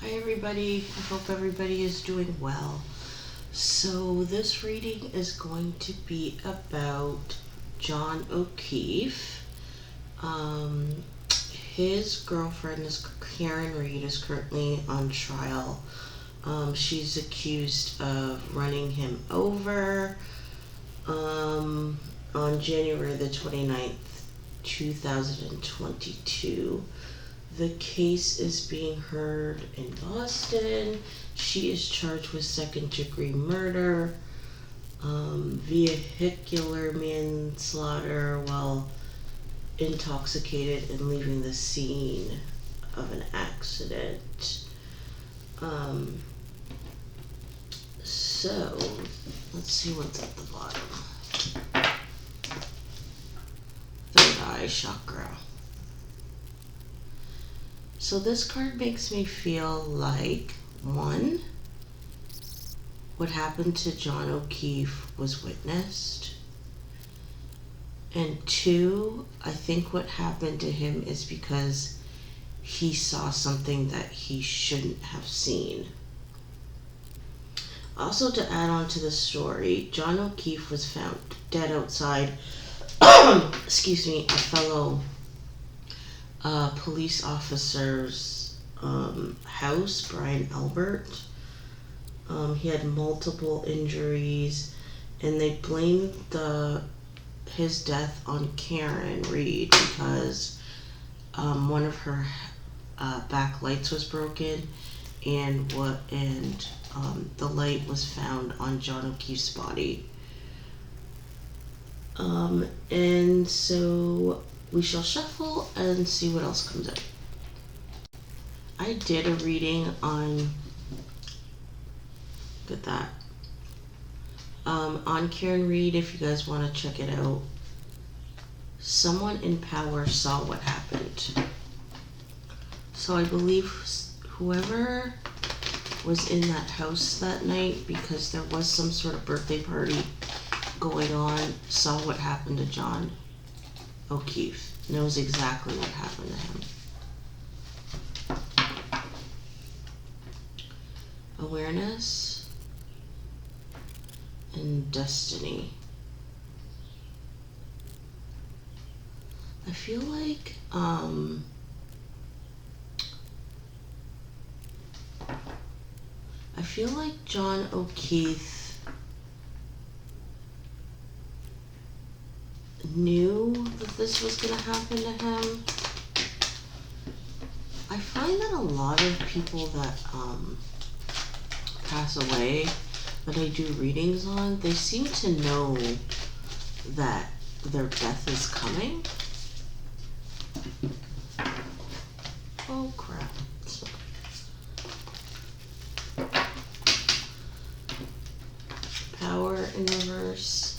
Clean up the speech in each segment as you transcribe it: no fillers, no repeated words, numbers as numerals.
Hi everybody, I hope everybody is doing well. So this reading is going to be about John O'Keefe. His girlfriend is Karen Reed, is currently on trial. She's accused of running him over on January the 29th, 2022. The case is being heard in Boston. She is charged with second-degree murder, vehicular manslaughter while intoxicated and leaving the scene of an accident. So, let's see what's at the bottom. Third eye chakra. So this card makes me feel like, one, what happened to John O'Keefe was witnessed. And two, I think what happened to him is because he saw something that he shouldn't have seen. Also, to add on to the story, John O'Keefe was found dead outside, excuse me, a fellow police officer's house, Brian Albert. He had multiple injuries, and they blamed his death on Karen Reed because one of her back lights was broken, and the light was found on John O'Keefe's body. And so we shall shuffle and see what else comes out. I did a reading on, look at that, on Karen Reed. If you guys want to check it out, someone in power saw what happened. So I believe whoever was in that house that night, because there was some sort of birthday party going on, saw what happened to John O'Keefe, knows exactly what happened to him. Awareness and destiny. I feel like John O'Keefe knew that this was going to happen to him. I find that a lot of people that pass away that I do readings on, they seem to know that their death is coming. Oh crap. Power in reverse.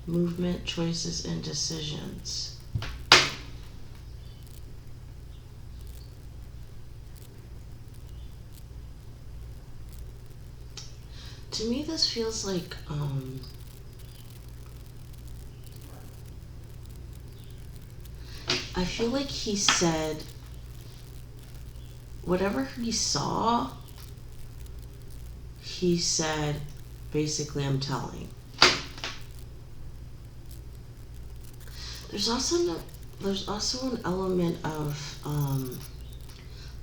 Movement, choices, and decisions. To me, this feels like I feel like he said whatever he saw, he said, basically, I'm telling. There's also an element of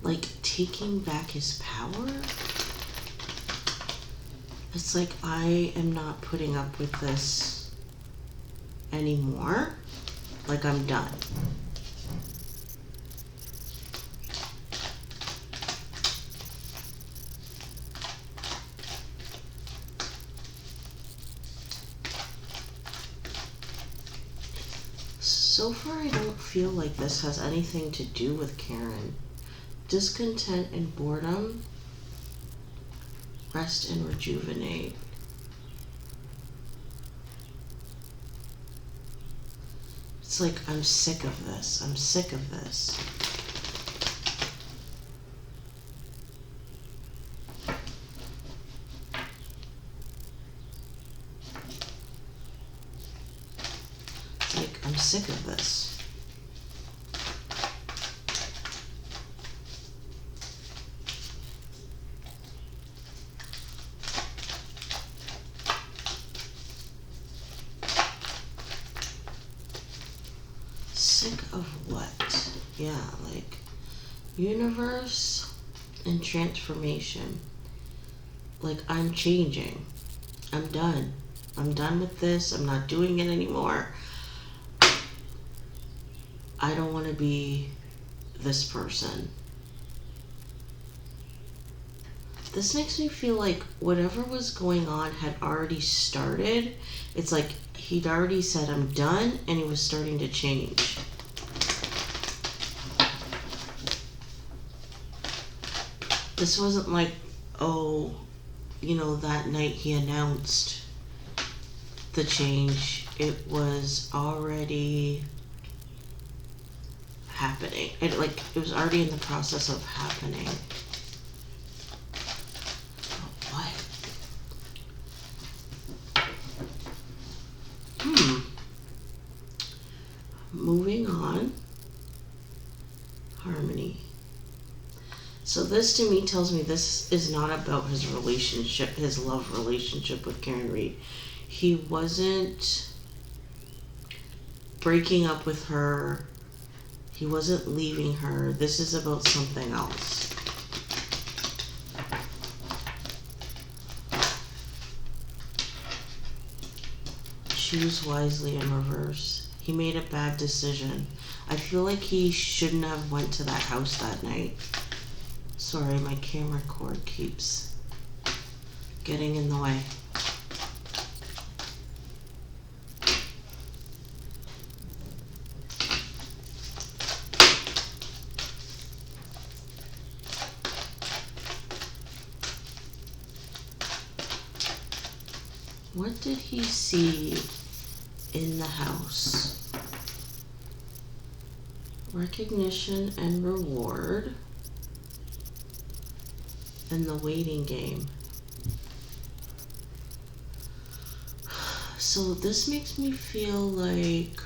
like taking back his power. It's like, I am not putting up with this anymore. Like, I'm done. So far, I don't feel like this has anything to do with Karen. Discontent and boredom. Rest and rejuvenate. It's like, I'm sick of this. I'm sick of this. It's like, I'm sick of this. yeah, like universe and transformation. Like, I'm changing. I'm done. I'm done with this. I'm not doing it anymore. I don't want to be this person. This makes me feel like whatever was going on had already started. It's like he'd already said, I'm done, and he was starting to change. This wasn't like, oh, you know, that night he announced the change. It was already happening. It was already in the process of happening. What? Moving on. Harmony. So this to me tells me this is not about his relationship, his love relationship with Karen Reed. He wasn't breaking up with her. He wasn't leaving her. This is about something else. Choose wisely in reverse. He made a bad decision. I feel like he shouldn't have went to that house that night. Sorry, my camera cord keeps getting in the way. What did he see in the house? Recognition and reward. And the waiting game. So this makes me feel like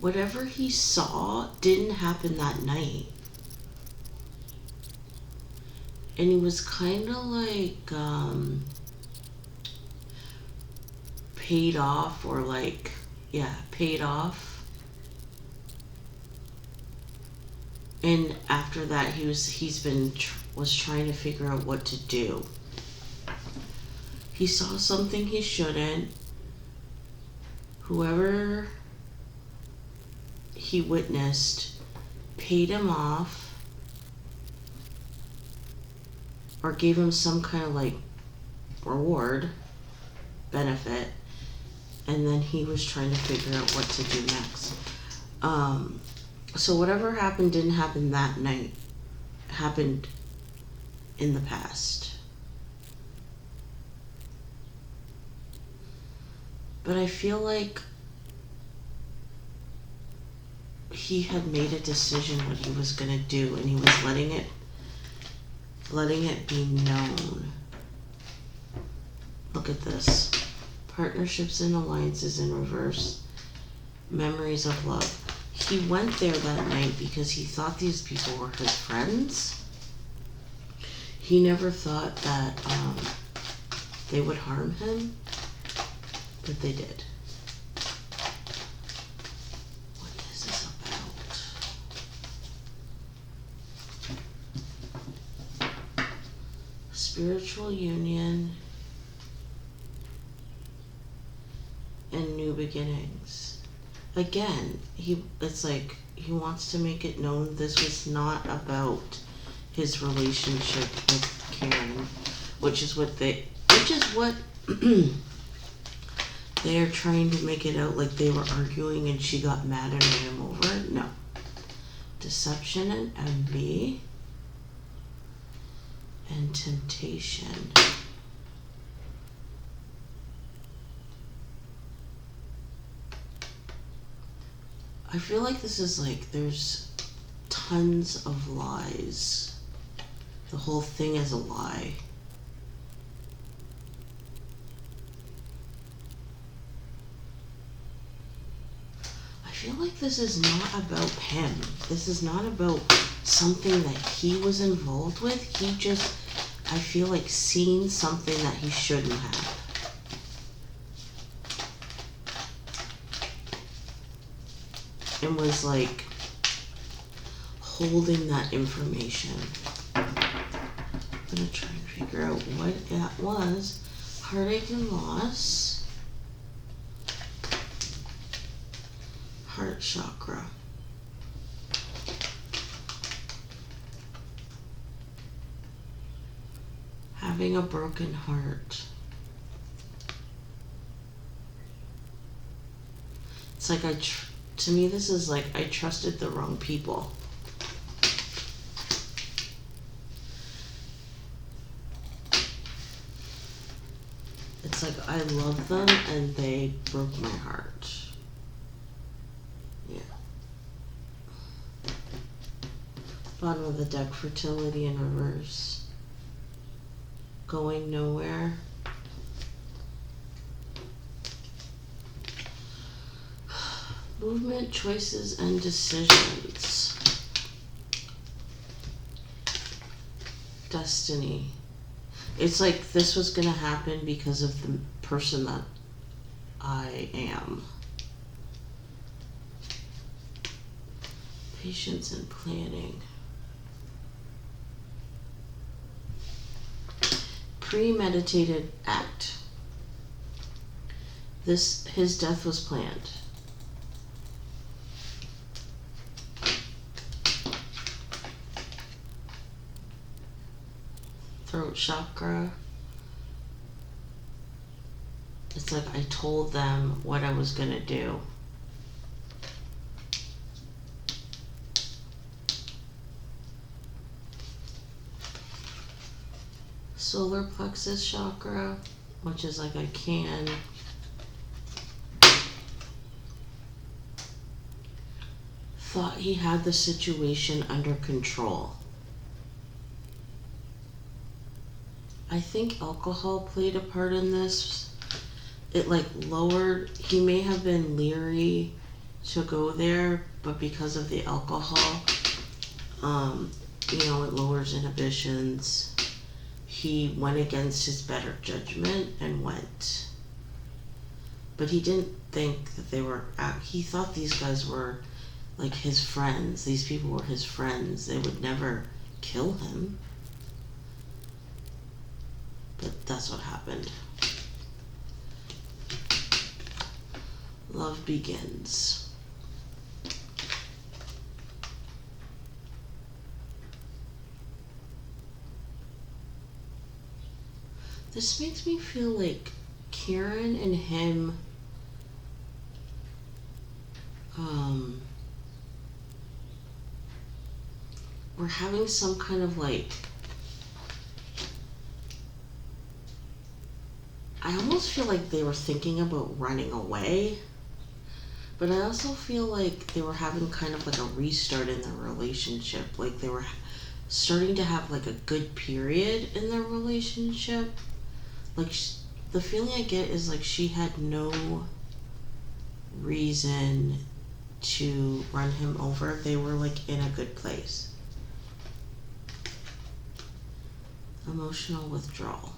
whatever he saw didn't happen that night. And he was kind of like paid off, or like, yeah, paid off. And after that, he was trying to figure out what to do. He saw something he shouldn't. Whoever he witnessed paid him off, or gave him some kind of like reward, benefit, and then he was trying to figure out what to do next. So whatever happened didn't happen that night. It happened in the past. But I feel like he had made a decision what he was going to do, and he was letting it be known. Look at this. Partnerships and alliances in reverse. Memories of love. He went there that night because he thought these people were his friends. He never thought that they would harm him, but they did. What is this about? Spiritual union and new beginnings. Again, it's like he wants to make it known this was not about his relationship with Karen, which is what they're trying to make it out like they were arguing and she got mad and ran him over. No. Deception and envy and temptation. I feel like this is like there's tons of lies. The whole thing is a lie. I feel like this is not about him. This is not about something that he was involved with. He just, I feel like, seen something that he shouldn't have. and was like holding that information. I'm gonna try and figure out what that was. Heartache and loss. Heart chakra. Having a broken heart. It's like to me this is like I trusted the wrong people. It's like I love them and they broke my heart. Yeah. Bottom of the deck, fertility in reverse. Going nowhere. Movement, choices, and decisions. Destiny. It's like this was gonna happen because of the person that I am. Patience and planning. Premeditated act. His death was planned. Throat chakra. It's like I told them what I was gonna do. Solar plexus chakra, which is like I can. Thought he had the situation under control. I think alcohol played a part in this. It like lowered, he may have been leery to go there, but because of the alcohol, you know, it lowers inhibitions. He went against his better judgment and went. But he didn't think that they were, he thought these guys were like his friends. These people were his friends. They would never kill him. But that's what happened. Love begins. This makes me feel like Karen and him were having some kind of like, I almost feel like they were thinking about running away, but I also feel like they were having kind of like a restart in their relationship. Like they were starting to have like a good period in their relationship. Like the feeling I get is like she had no reason to run him over. They were like in a good place. Emotional withdrawal.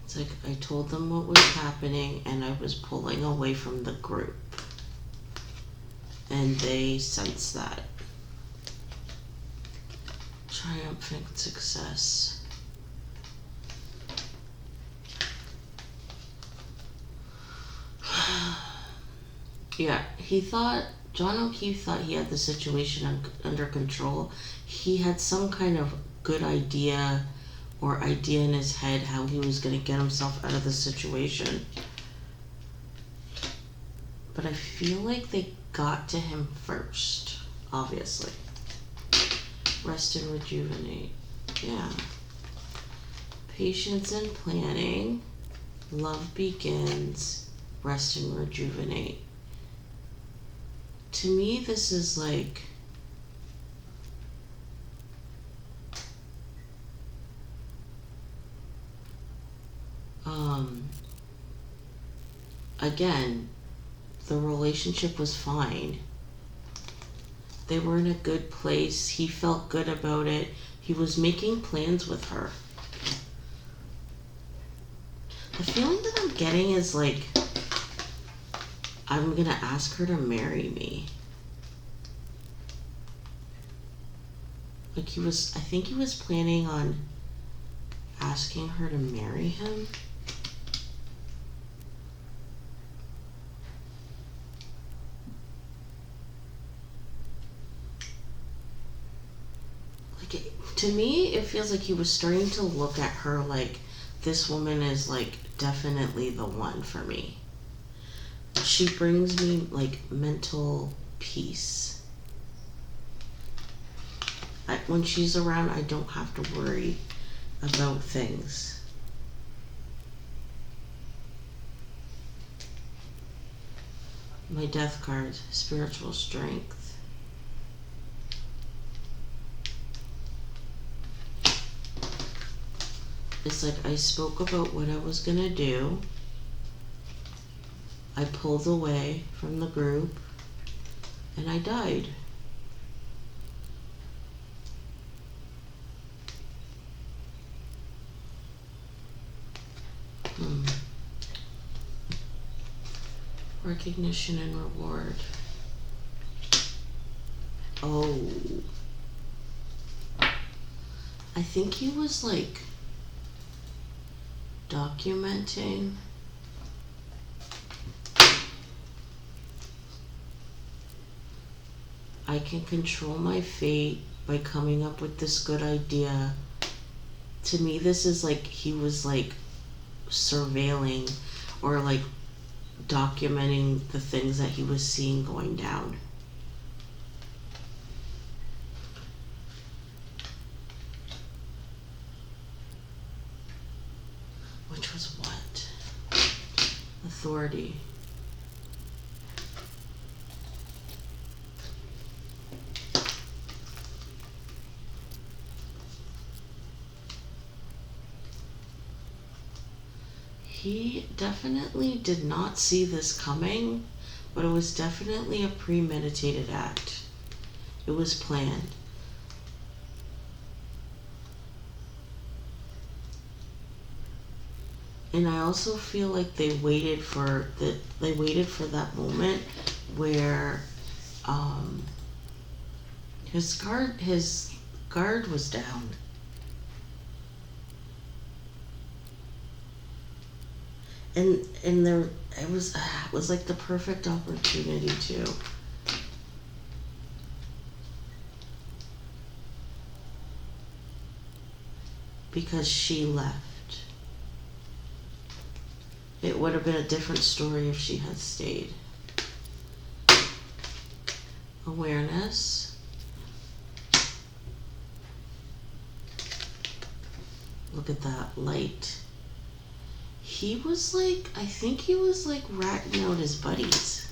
It's like I told them what was happening and I was pulling away from the group. And they sense that. Triumphant success. Yeah, John O'Keefe thought he had the situation under control. He had some kind of good idea or idea in his head how he was going to get himself out of the situation. But I feel like they got to him first, obviously. Rest and rejuvenate. Yeah. Patience and planning. Love begins. Rest and rejuvenate. To me, this is like again, the relationship was fine. They were in a good place. He felt good about it. He was making plans with her. The feeling that I'm getting is like, I'm gonna ask her to marry me. Like I think he was planning on asking her to marry him. Like, to me, it feels like he was starting to look at her like, this woman is like definitely the one for me. She brings me like mental peace. When she's around, I don't have to worry about things. My death card, spiritual strength. It's like I spoke about what I was gonna do. I pulled away from the group and I died. Recognition and reward. Oh. I think he was like documenting. I can control my fate by coming up with this good idea. To me, this is like he was like surveilling or like documenting the things that he was seeing going down. Which was what? Authority. He definitely did not see this coming, but it was definitely a premeditated act. It was planned. And I also feel like they waited for that moment where his guard was down. And there it was like the perfect opportunity too. Because she left. It would have been a different story if she had stayed. Awareness. Look at that light. He was like, I think he was like ratting out his buddies.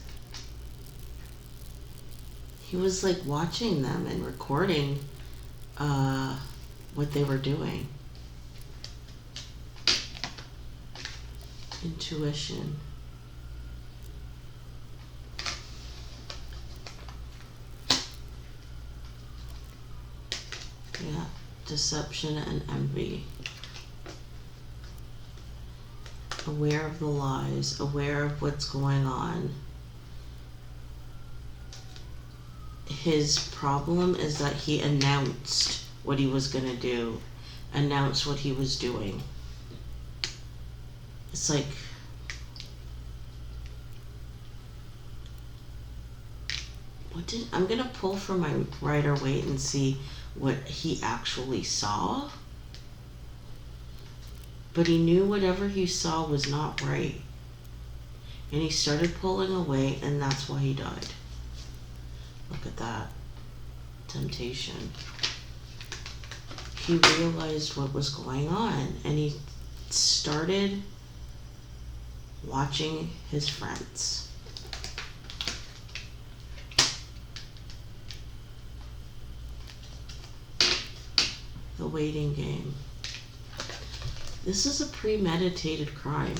He was like watching them and recording what they were doing. Intuition. Yeah, deception and envy. Aware of the lies, aware of what's going on. His problem is that he announced what he was going to do, announced what he was doing. It's like, I'm going to pull from my Rider-Waite and see what he actually saw. But he knew whatever he saw was not right. And he started pulling away, and that's why he died. Look at that. Temptation. He realized what was going on, and he started watching his friends. The waiting game. This is a premeditated crime.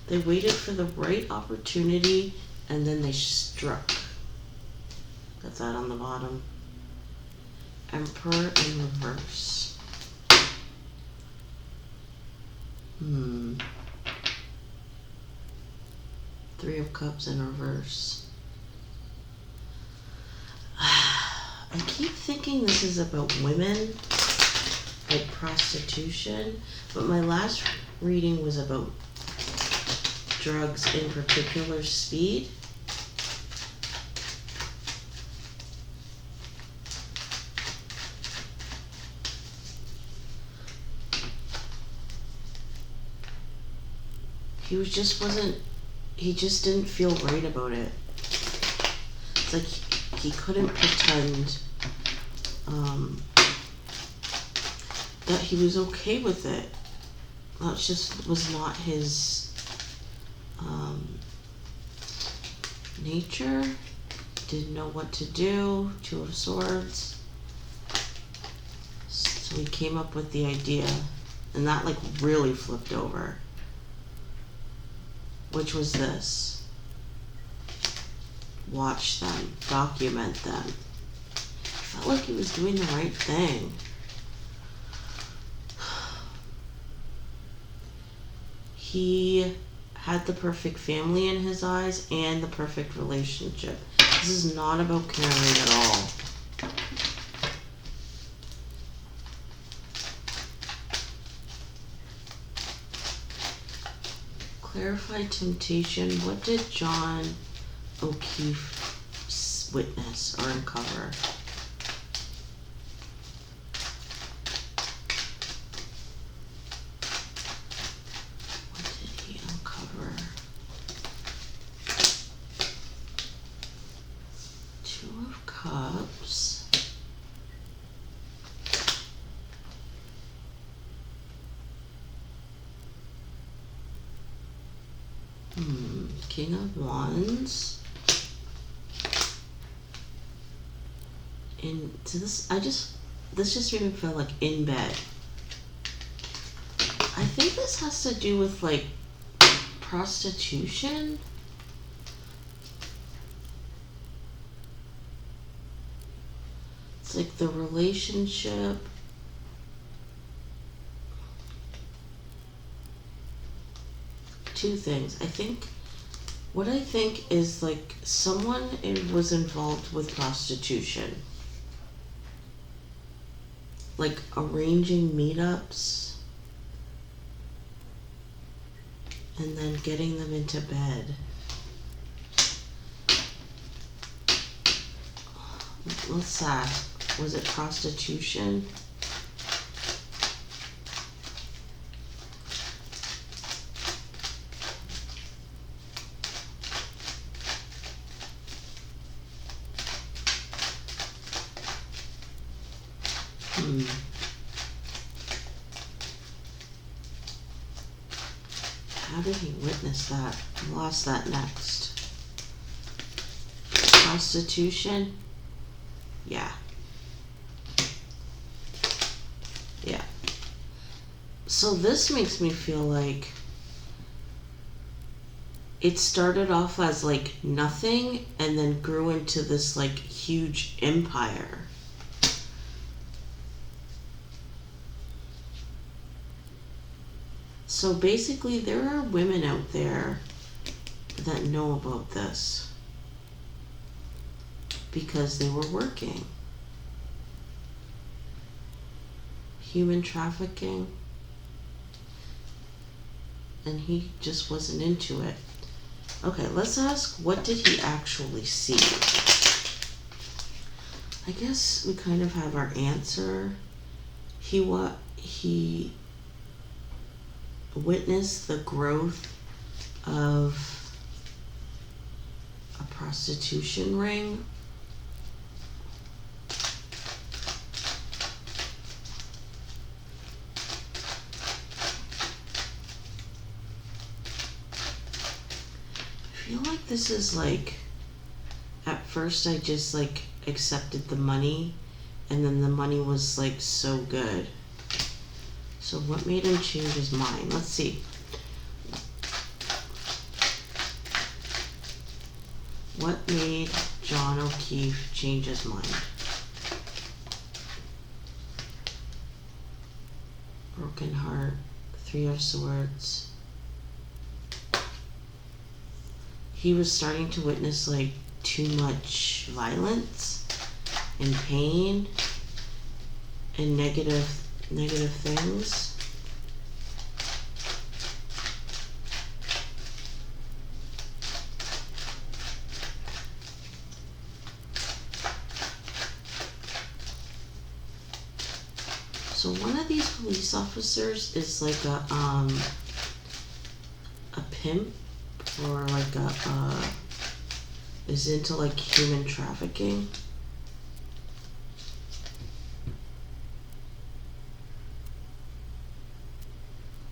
They waited for the right opportunity and then they struck. Got that on the bottom. Emperor in reverse. Three of Cups in reverse. I keep thinking this is about women, like prostitution, but my last reading was about drugs, in particular speed. He just didn't feel right about it. It's like he couldn't pretend that he was okay with it. That just was not his nature. Didn't know what to do. Two of Swords. So he came up with the idea, and that like really flipped over. Which was this. Watch them. Document them. Felt like he was doing the right thing. He had the perfect family in his eyes and the perfect relationship. This is not about caring at all. Clarify temptation. What did John O'Keefe witness or uncover? What did he uncover? Two of Cups. King of Wands. And to this just made me feel like in bed. I think this has to do with like prostitution. It's like the relationship. Two things. What I think is like someone was involved with prostitution. Like arranging meetups and then getting them into bed. What's that? Was it prostitution? How did he witness that? I lost that next. Prostitution? Yeah. Yeah. So this makes me feel like it started off as like nothing and then grew into this like huge empire. So basically there are women out there that know about this because they were working. Human trafficking. And he just wasn't into it. Okay, let's ask, what did he actually see? I guess we kind of have our answer. He witnessed the growth of a prostitution ring. I feel like this is like, at first I just like accepted the money and then the money was like so good. So what made him change his mind? Let's see. What made John O'Keefe change his mind? Broken heart, Three of Swords. he was starting to witness like too much violence and pain and negative things. So one of these police officers is like a pimp, or like is into like human trafficking.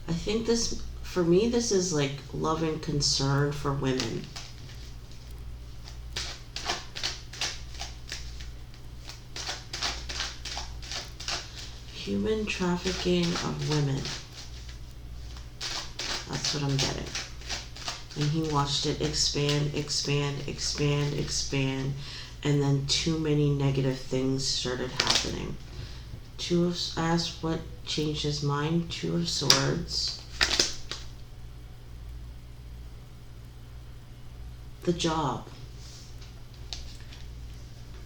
I think this, for me, this is like love and concern for women. Human trafficking of women. That's what I'm getting. And he watched it expand, and then too many negative things started happening. I asked what changed his mind. Two of Swords. The job.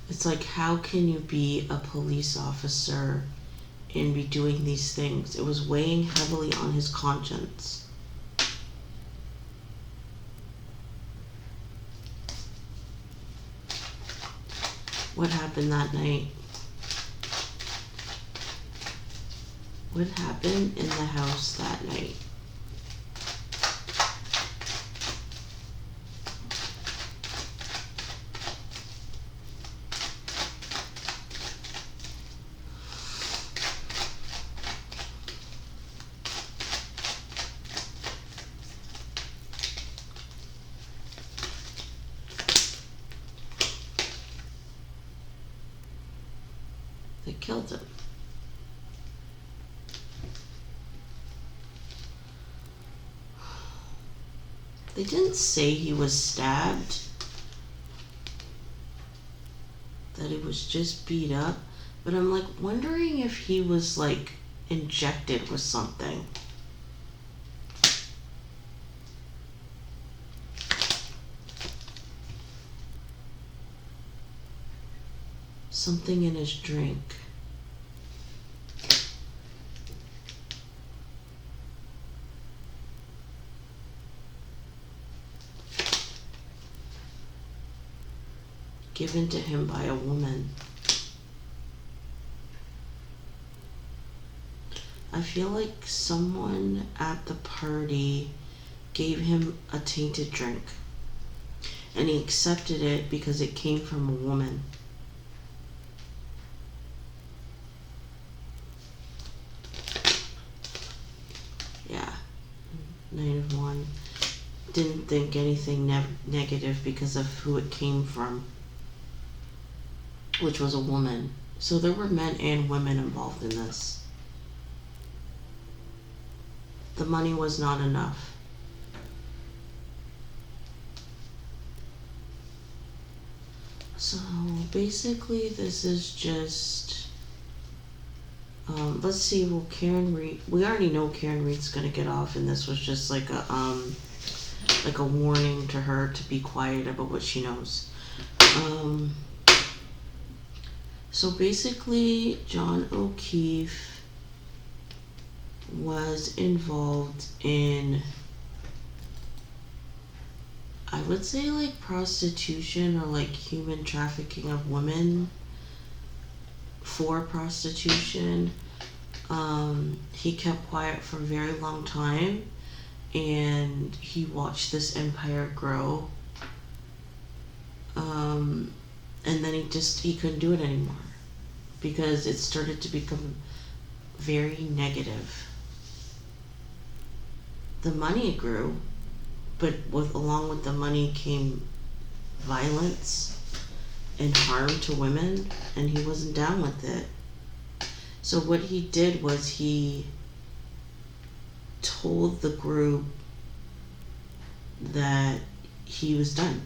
It's like, how can you be a police officer and be doing these things? It was weighing heavily on his conscience. What happened that night? What happened in the house that night? They killed him. They didn't say he was stabbed, that he was just beat up, but I'm like wondering if he was like injected with something. Something in his drink. Given to him by a woman. I feel like someone at the party gave him a tainted drink, and he accepted it because it came from a woman. Yeah. Knight of Wands. Didn't think anything negative because of who it came from, which was a woman. So there were men and women involved in this. The money was not enough. So basically this is just, let's see, will Karen Reed, we already know Karen Reed's gonna get off, and this was just like a warning to her to be quiet about what she knows. So basically, John O'Keefe was involved in, I would say, like prostitution or like human trafficking of women for prostitution. He kept quiet for a very long time, and he watched this empire grow. And then he couldn't do it anymore because it started to become very negative. The money grew, but along with the money came violence and harm to women, and he wasn't down with it. So what he did was he told the group that he was done.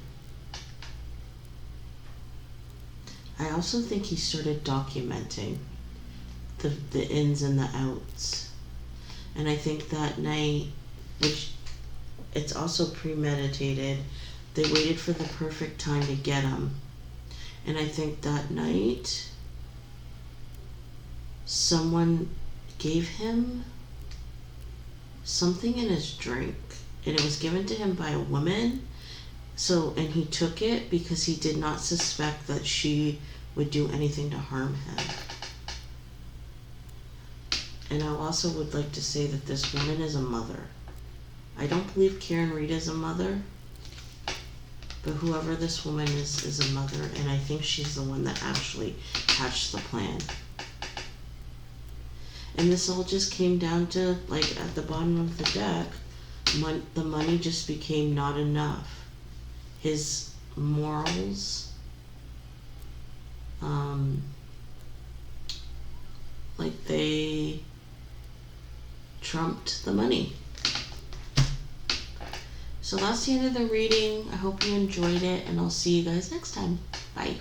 I also think he started documenting the ins and the outs. And I think that night, which it's also premeditated, They waited for the perfect time to get him. And I think that night, someone gave him something in his drink. And it was given to him by a woman. So, and he took it because he did not suspect that she would do anything to harm him. And I also would like to say that this woman is a mother. I don't believe Karen Reed is a mother, but whoever this woman is a mother, and I think she's the one that actually hatched the plan. And this all just came down to, like, at the bottom of the deck, the money just became not enough. His morals, like, they trumped the money. So that's the end of the reading. I hope you enjoyed it, and I'll see you guys next time. Bye.